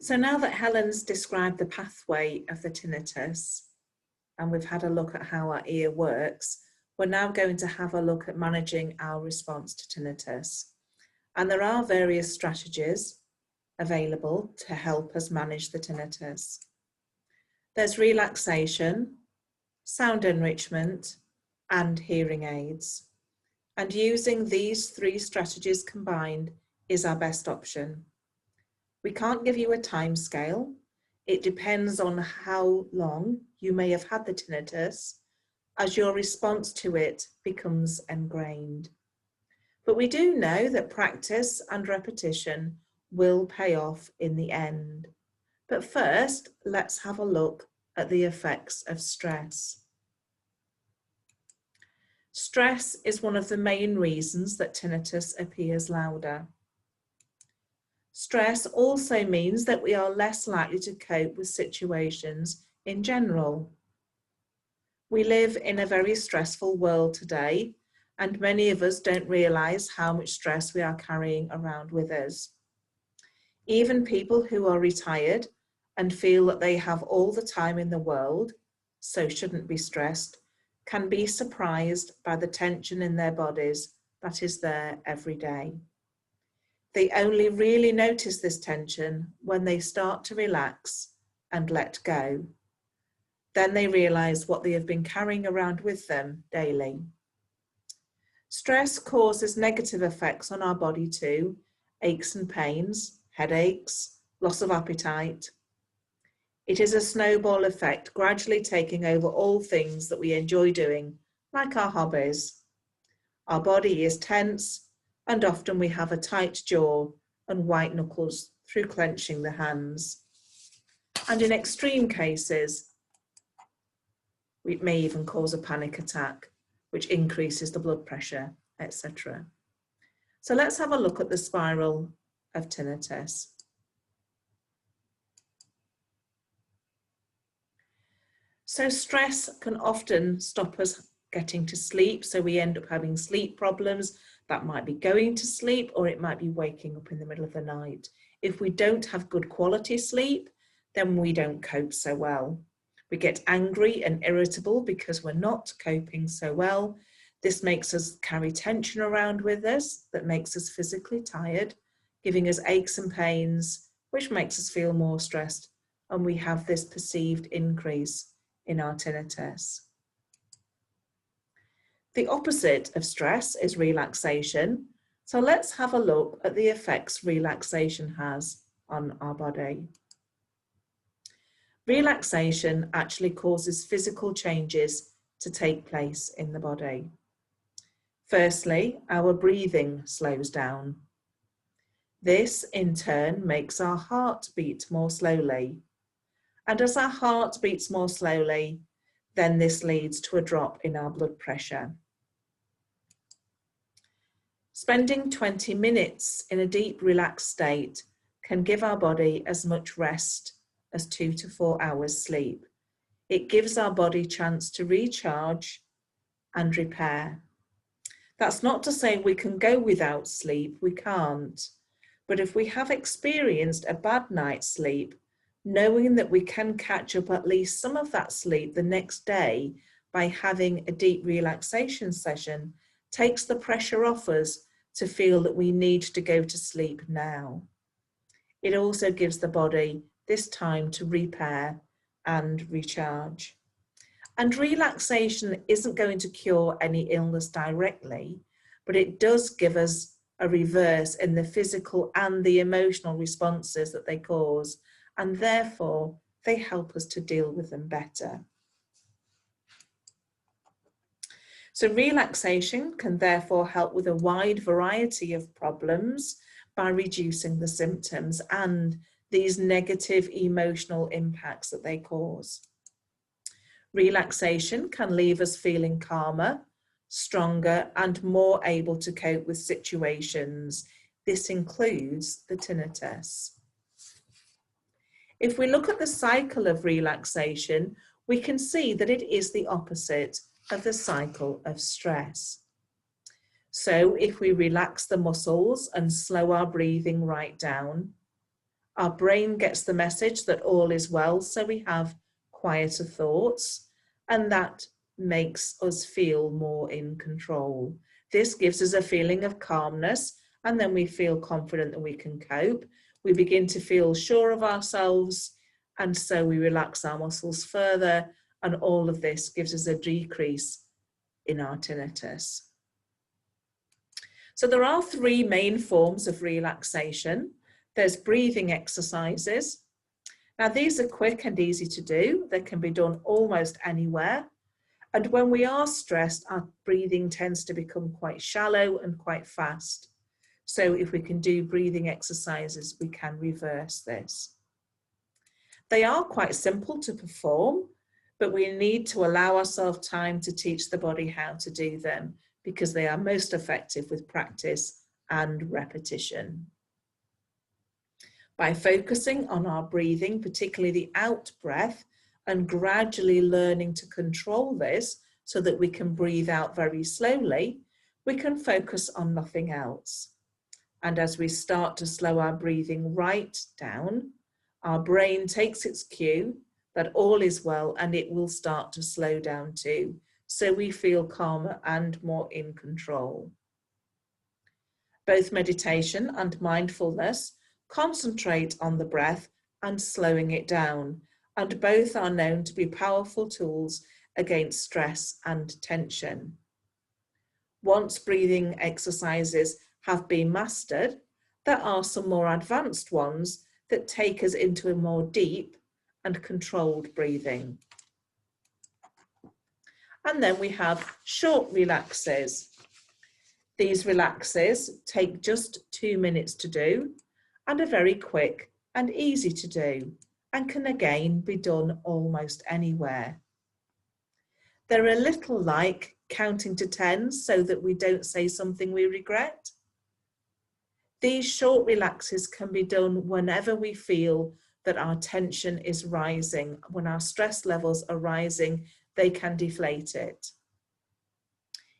So now that Helen's described the pathway of the tinnitus, and we've had a look at how our ear works, we're now going to have a look at managing our response to tinnitus. And there are various strategies available to help us manage the tinnitus. There's relaxation, sound enrichment, and hearing aids. And using these three strategies combined is our best option. We can't give you a time scale. It depends on how long you may have had the tinnitus as your response to it becomes ingrained. But we do know that practice and repetition will pay off in the end. But first, let's have a look at the effects of stress. Stress is one of the main reasons that tinnitus appears louder. Stress also means that we are less likely to cope with situations in general. We live in a very stressful world today, and many of us don't realise how much stress we are carrying around with us. Even people who are retired and feel that they have all the time in the world, so shouldn't be stressed, can be surprised by the tension in their bodies that is there every day. They only really notice this tension when they start to relax and let go. Then they realise what they have been carrying around with them daily. Stress causes negative effects on our body too, aches and pains, headaches, loss of appetite. It is a snowball effect, gradually taking over all things that we enjoy doing, like our hobbies. Our body is tense, and often we have a tight jaw and white knuckles through clenching the hands. And in extreme cases, it may even cause a panic attack, which increases the blood pressure, etc. So let's have a look at the spiral of tinnitus. So stress can often stop us getting to sleep, so we end up having sleep problems. That might be going to sleep, or it might be waking up in the middle of the night. If we don't have good quality sleep, then we don't cope so well. We get angry and irritable because we're not coping so well. This makes us carry tension around with us that makes us physically tired, giving us aches and pains, which makes us feel more stressed, and we have this perceived increase in our tinnitus. The opposite of stress is relaxation. So let's have a look at the effects relaxation has on our body. Relaxation actually causes physical changes to take place in the body. Firstly, our breathing slows down. This in turn makes our heart beat more slowly. And as our heart beats more slowly, then this leads to a drop in our blood pressure. Spending 20 minutes in a deep relaxed state can give our body as much rest as 2 to 4 hours sleep. It gives our body a chance to recharge and repair. That's not to say we can go without sleep, we can't. But if we have experienced a bad night's sleep, knowing that we can catch up at least some of that sleep the next day by having a deep relaxation session takes the pressure off us to feel that we need to go to sleep now. It also gives the body this time to repair and recharge. And relaxation isn't going to cure any illness directly, but it does give us a reverse in the physical and the emotional responses that they cause, and therefore they help us to deal with them better. So relaxation can therefore help with a wide variety of problems by reducing the symptoms and these negative emotional impacts that they cause. Relaxation can leave us feeling calmer, stronger, and more able to cope with situations. This includes the tinnitus. If we look at the cycle of relaxation, we can see that it is the opposite of the cycle of stress. So if we relax the muscles and slow our breathing right down, Our brain gets the message that all is well, so we have quieter thoughts, and that makes us feel more in control. This gives us a feeling of calmness, and then we feel confident that we can cope. We begin to feel sure of ourselves, and so we relax our muscles further, and all of this gives us a decrease in our tinnitus. So there are three main forms of relaxation. There's breathing exercises. Now these are quick and easy to do. They can be done almost anywhere. And when we are stressed, our breathing tends to become quite shallow and quite fast. So if we can do breathing exercises, we can reverse this. They are quite simple to perform, but we need to allow ourselves time to teach the body how to do them, because they are most effective with practice and repetition. By focusing on our breathing, particularly the out breath, and gradually learning to control this so that we can breathe out very slowly, we can focus on nothing else. And as we start to slow our breathing right down, our brain takes its cue that all is well, and it will start to slow down too. So we feel calmer and more in control. Both meditation and mindfulness concentrate on the breath and slowing it down, and both are known to be powerful tools against stress and tension. Once breathing exercises have been mastered, there are some more advanced ones that take us into a more deep and controlled breathing. And then we have short relaxes. These relaxes take just 2 minutes to do and are very quick and easy to do, and can again be done almost anywhere. They're a little like counting to 10 so that we don't say something we regret. These short relaxes can be done whenever we feel that our tension is rising. When our stress levels are rising, they can deflate it.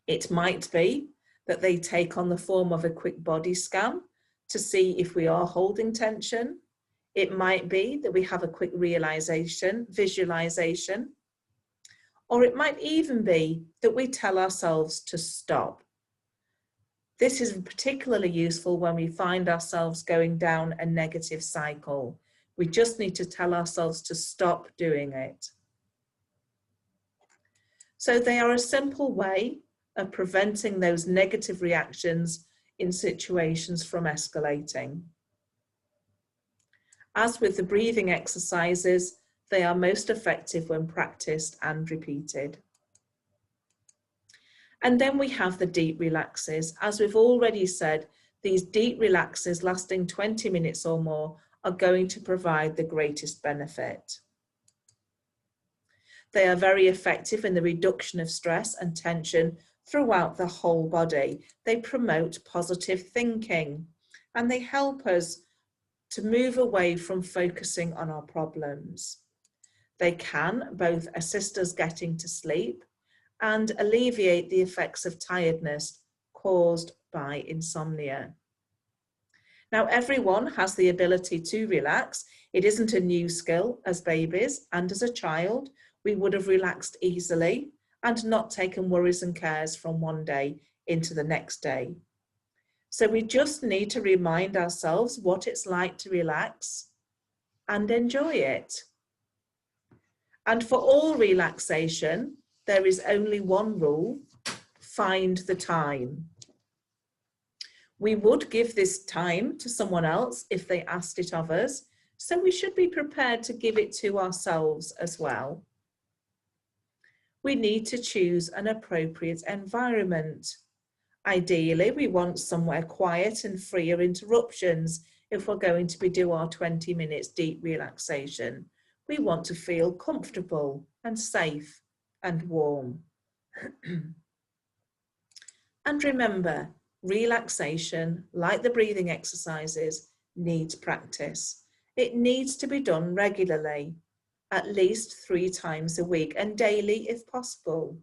It might be that they take on the form of a quick body scan to see if we are holding tension. It might be that we have a quick visualization, or it might even be that we tell ourselves to stop. This is particularly useful when we find ourselves going down a negative cycle. We just need to tell ourselves to stop doing it. So they are a simple way of preventing those negative reactions in situations from escalating. As with the breathing exercises, they are most effective when practiced and repeated. And then we have the deep relaxes. As we've already said, these deep relaxes lasting 20 minutes or more are going to provide the greatest benefit. They are very effective in the reduction of stress and tension throughout the whole body. They promote positive thinking, and they help us to move away from focusing on our problems. They can both assist us getting to sleep and alleviate the effects of tiredness caused by insomnia. Now, everyone has the ability to relax. It isn't a new skill. As babies and as a child, we would have relaxed easily and not taken worries and cares from one day into the next day. So we just need to remind ourselves what it's like to relax and enjoy it. And for all relaxation, there is only one rule: find the time. We would give this time to someone else if they asked it of us, so we should be prepared to give it to ourselves as well. We need to choose an appropriate environment. Ideally, we want somewhere quiet and free of interruptions if we're going to do our 20 minutes deep relaxation. We want to feel comfortable and safe and warm. And remember, relaxation, like the breathing exercises, needs practice. It needs to be done regularly, at least 3 times a week, and daily if possible.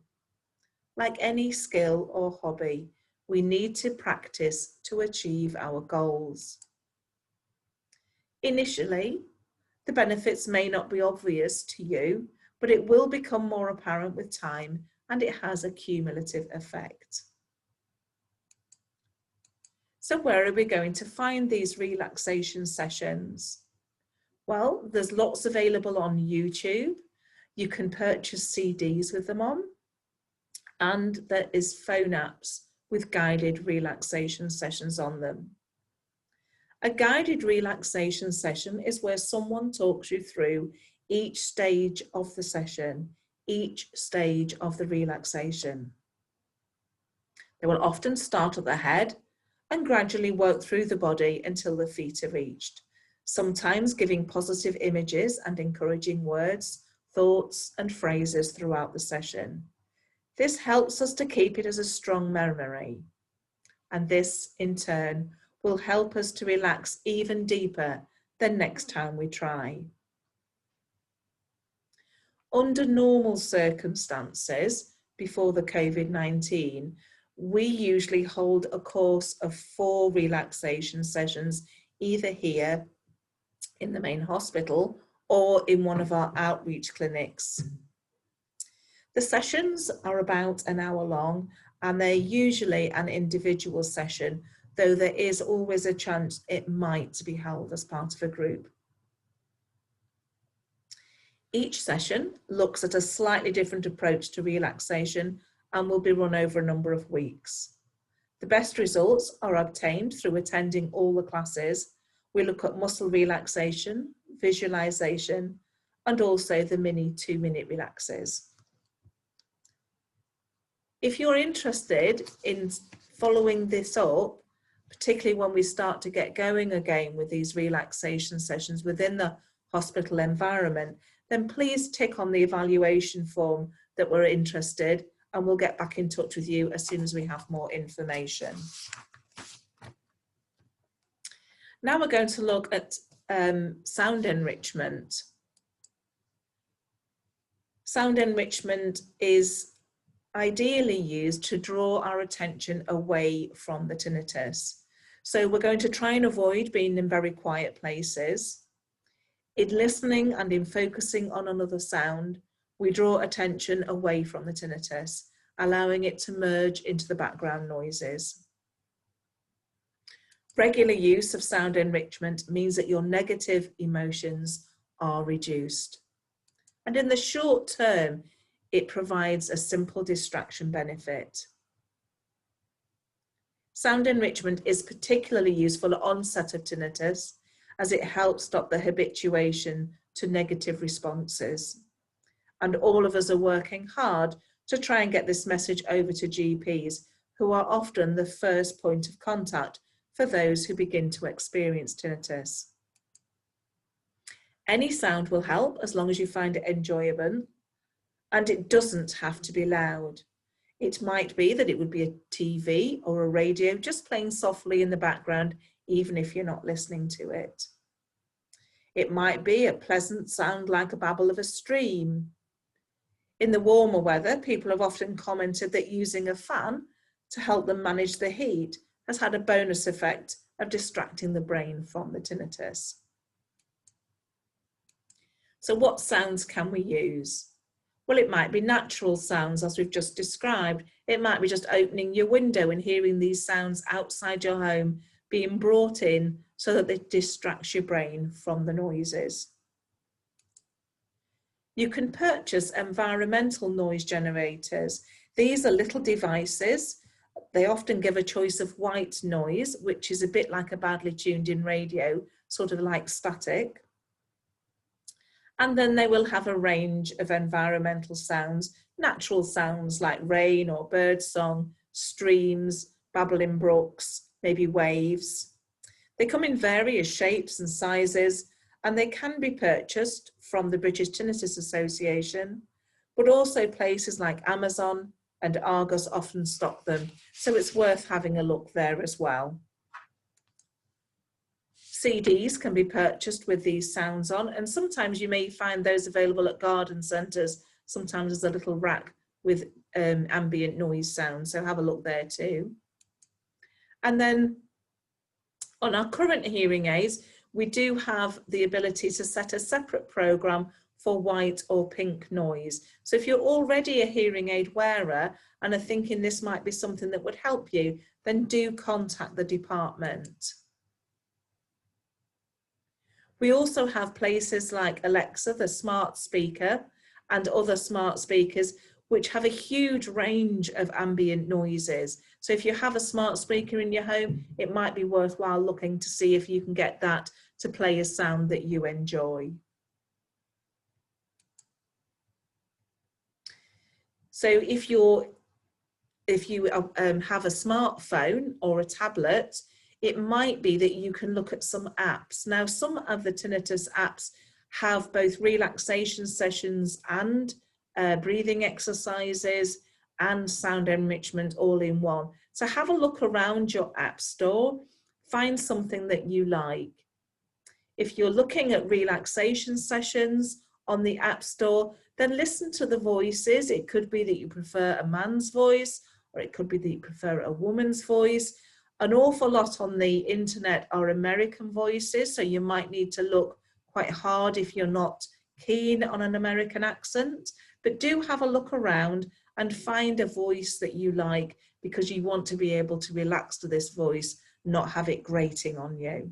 Like any skill or hobby, we need to practice to achieve our goals. Initially, the benefits may not be obvious to you, but it will become more apparent with time, and it has a cumulative effect. So where are we going to find these relaxation sessions? Well, there's lots available on YouTube. You can purchase CDs with them on, and there is phone apps with guided relaxation sessions on them. A guided relaxation session is where someone talks you through each stage of the session, each stage of the relaxation. They will often start at the head and gradually work through the body until the feet are reached, sometimes giving positive images and encouraging words, thoughts, and phrases throughout the session. This helps us to keep it as a strong memory, and this, in turn, will help us to relax even deeper the next time we try. Under normal circumstances, before the COVID-19, we usually hold a course of 4 relaxation sessions, either here in the main hospital or in one of our outreach clinics. The sessions are about an hour long, and they're usually an individual session, though there is always a chance it might be held as part of a group. Each session looks at a slightly different approach to relaxation and will be run over a number of weeks. The best results are obtained through attending all the classes. We look at muscle relaxation, visualization, and also the mini 2-minute relaxes. If you're interested in following this up, particularly when we start to get going again with these relaxation sessions within the hospital environment, then please tick on the evaluation form that we're interested, and we'll get back in touch with you as soon as we have more information. Now we're going to look at sound enrichment. Sound enrichment is ideally used to draw our attention away from the tinnitus. So we're going to try and avoid being in very quiet places. In listening and in focusing on another sound, we draw attention away from the tinnitus, allowing it to merge into the background noises. Regular use of sound enrichment means that your negative emotions are reduced. And in the short term, it provides a simple distraction benefit. Sound enrichment is particularly useful at onset of tinnitus, as it helps stop the habituation to negative responses. And all of us are working hard to try and get this message over to GPs, who are often the first point of contact for those who begin to experience tinnitus. Any sound will help as long as you find it enjoyable, and it doesn't have to be loud. It might be that it would be a TV or a radio just playing softly in the background, even if you're not listening to it. It might be a pleasant sound like a babble of a stream. In the warmer weather, people have often commented that using a fan to help them manage the heat has had a bonus effect of distracting the brain from the tinnitus. So what sounds can we use? Well, it might be natural sounds, as we've just described. It might be just opening your window and hearing these sounds outside your home being brought in so that it distracts your brain from the noises. You can purchase environmental noise generators. These are little devices. They often give a choice of white noise, which is a bit like a badly tuned in radio, sort of like static. And then they will have a range of environmental sounds, natural sounds like rain or bird song, streams, babbling brooks, maybe waves. They come in various shapes and sizes, and they can be purchased from the British Tinnitus Association, but also places like Amazon and Argos often stock them, so it's worth having a look there as well. CDs can be purchased with these sounds on, and sometimes you may find those available at garden centres. Sometimes there's a little rack with ambient noise sounds, so have a look there too. And then on our current hearing aids, we do have the ability to set a separate program for white or pink noise. So if you're already a hearing aid wearer and are thinking this might be something that would help you, then do contact the department. We also have places like Alexa, the smart speaker, and other smart speakers, which have a huge range of ambient noises. So if you have a smart speaker in your home, it might be worthwhile looking to see if you can get that to play a sound that you enjoy. So if you have a smartphone or a tablet, it might be that you can look at some apps. Now, some of the tinnitus apps have both relaxation sessions and breathing exercises and sound enrichment all in one. So have a look around your app store, find something that you like. If you're looking at relaxation sessions on the app store, then listen to the voices. It could be that you prefer a man's voice, or it could be that you prefer a woman's voice. An awful lot on the internet are American voices, so you might need to look quite hard if you're not keen on an American accent, but do have a look around and find a voice that you like, because you want to be able to relax to this voice, not have it grating on you.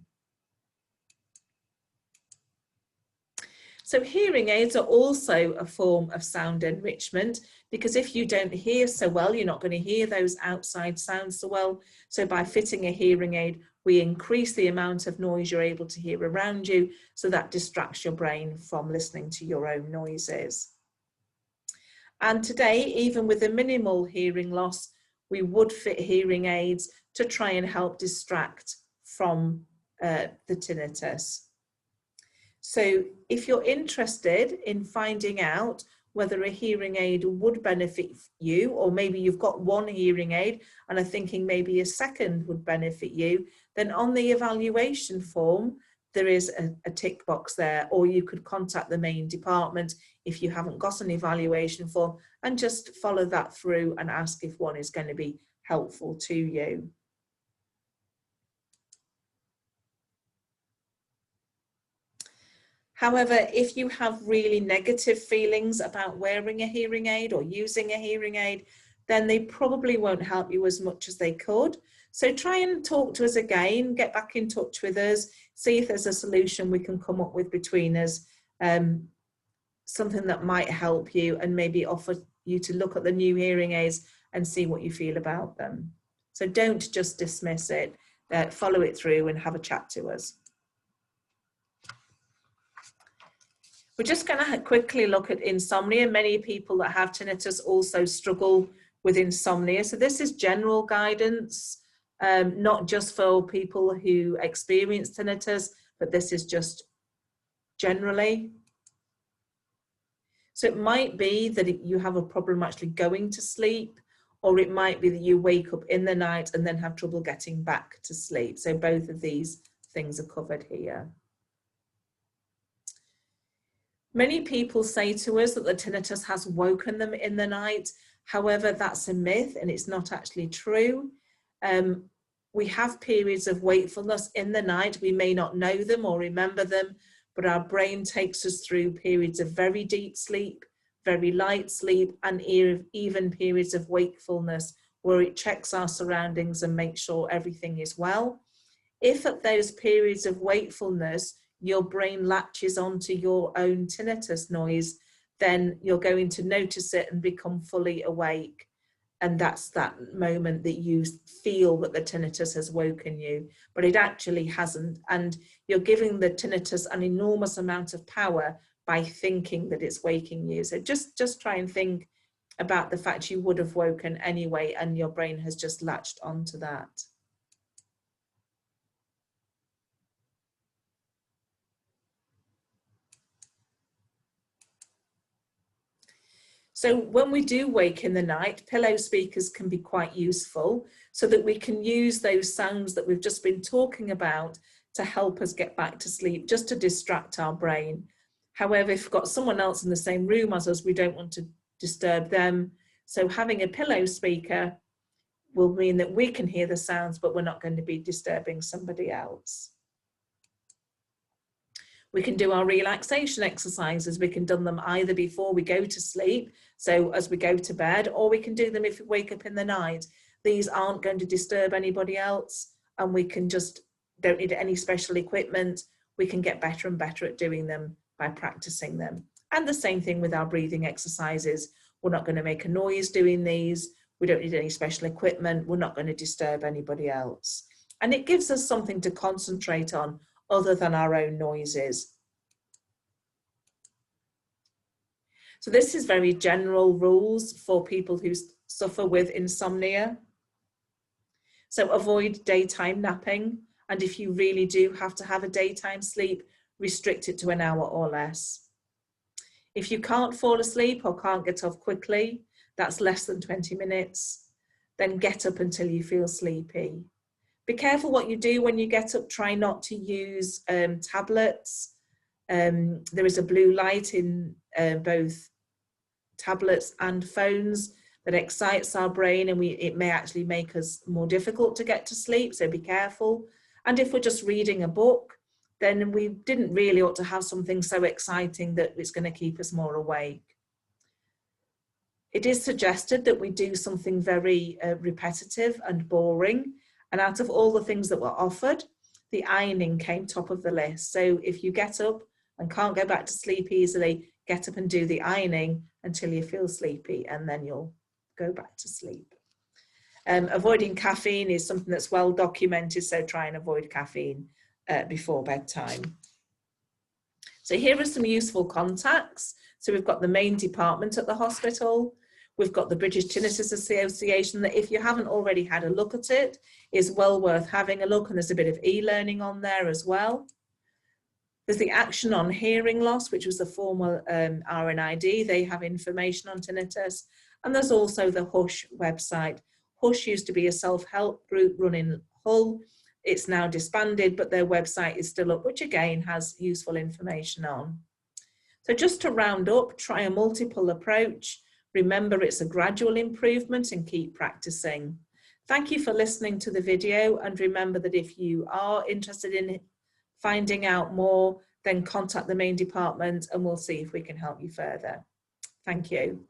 So hearing aids are also a form of sound enrichment, because if you don't hear so well, you're not going to hear those outside sounds so well. So by fitting a hearing aid, we increase the amount of noise you're able to hear around you, so that distracts your brain from listening to your own noises. And today, even with a minimal hearing loss, we would fit hearing aids to try and help distract from the tinnitus. So if you're interested in finding out whether a hearing aid would benefit you, or maybe you've got one hearing aid and are thinking maybe a second would benefit you, then on the evaluation form, there is a tick box there, or you could contact the main department if you haven't got an evaluation form, and just follow that through and ask if one is going to be helpful to you. However, if you have really negative feelings about wearing a hearing aid or using a hearing aid, then they probably won't help you as much as they could. So try and talk to us again, get back in touch with us, see if there's a solution we can come up with between us, something that might help you, and maybe offer you to look at the new hearing aids and see what you feel about them. So don't just dismiss it, follow it through and have a chat to us. We're just going to quickly look at insomnia. Many people that have tinnitus also struggle with insomnia. So this is general guidance, not just for people who experience tinnitus, but this is just generally. So it might be that you have a problem actually going to sleep, or it might be that you wake up in the night and then have trouble getting back to sleep. So both of these things are covered here. Many people say to us that the tinnitus has woken them in the night. However, that's a myth and it's not actually true. We have periods of wakefulness in the night. We may not know them or remember them, but our brain takes us through periods of very deep sleep, very light sleep, and even periods of wakefulness where it checks our surroundings and makes sure everything is well. If at those periods of wakefulness, your brain latches onto your own tinnitus noise, then you're going to notice it and become fully awake. And that's that moment that you feel that the tinnitus has woken you, but it actually hasn't. And you're giving the tinnitus an enormous amount of power by thinking that it's waking you. So just try and think about the fact you would have woken anyway, and your brain has just latched onto that. So when we do wake in the night, pillow speakers can be quite useful, so that we can use those sounds that we've just been talking about to help us get back to sleep, just to distract our brain. However, if we've got someone else in the same room as us, we don't want to disturb them. So having a pillow speaker will mean that we can hear the sounds, but we're not going to be disturbing somebody else. We can do our relaxation exercises. We can do them either before we go to sleep, so as we go to bed, or we can do them if we wake up in the night. These aren't going to disturb anybody else, and we can just, don't need any special equipment. We can get better and better at doing them by practicing them. And the same thing with our breathing exercises. We're not going to make a noise doing these. We don't need any special equipment. We're not going to disturb anybody else. And it gives us something to concentrate on other than our own noises. So this is very general rules for people who suffer with insomnia. So avoid daytime napping. And if you really do have to have a daytime sleep, restrict it to an hour or less. If you can't fall asleep or can't get off quickly, that's less than 20 minutes, then get up until you feel sleepy. Be careful what you do when you get up. Try not to use tablets. There is a blue light in both tablets and phones that excites our brain, and it may actually make us more difficult to get to sleep, so be careful. And if we're just reading a book, then we didn't really ought to have something so exciting that it's going to keep us more awake. It is suggested that we do something very repetitive and boring. And out of all the things that were offered, the ironing came top of the list. So if you get up and can't go back to sleep easily, get up and do the ironing until you feel sleepy, and then you'll go back to sleep. Avoiding caffeine is something that's well documented, so try and avoid caffeine before bedtime. So here are some useful contacts. So we've got the main department at the hospital. We've got the British Tinnitus Association, that if you haven't already had a look at it, is well worth having a look, and there's a bit of e-learning on there as well. There's the Action on Hearing Loss, which was the former RNID. They have information on tinnitus. And there's also the Hush website. Hush used to be a self-help group run in Hull. It's now disbanded, but their website is still up, which again has useful information on. So just to round up, try a multiple approach. Remember, it's a gradual improvement, and keep practicing. Thank you for listening to the video, and remember that if you are interested in finding out more, then contact the main department and we'll see if we can help you further. Thank you.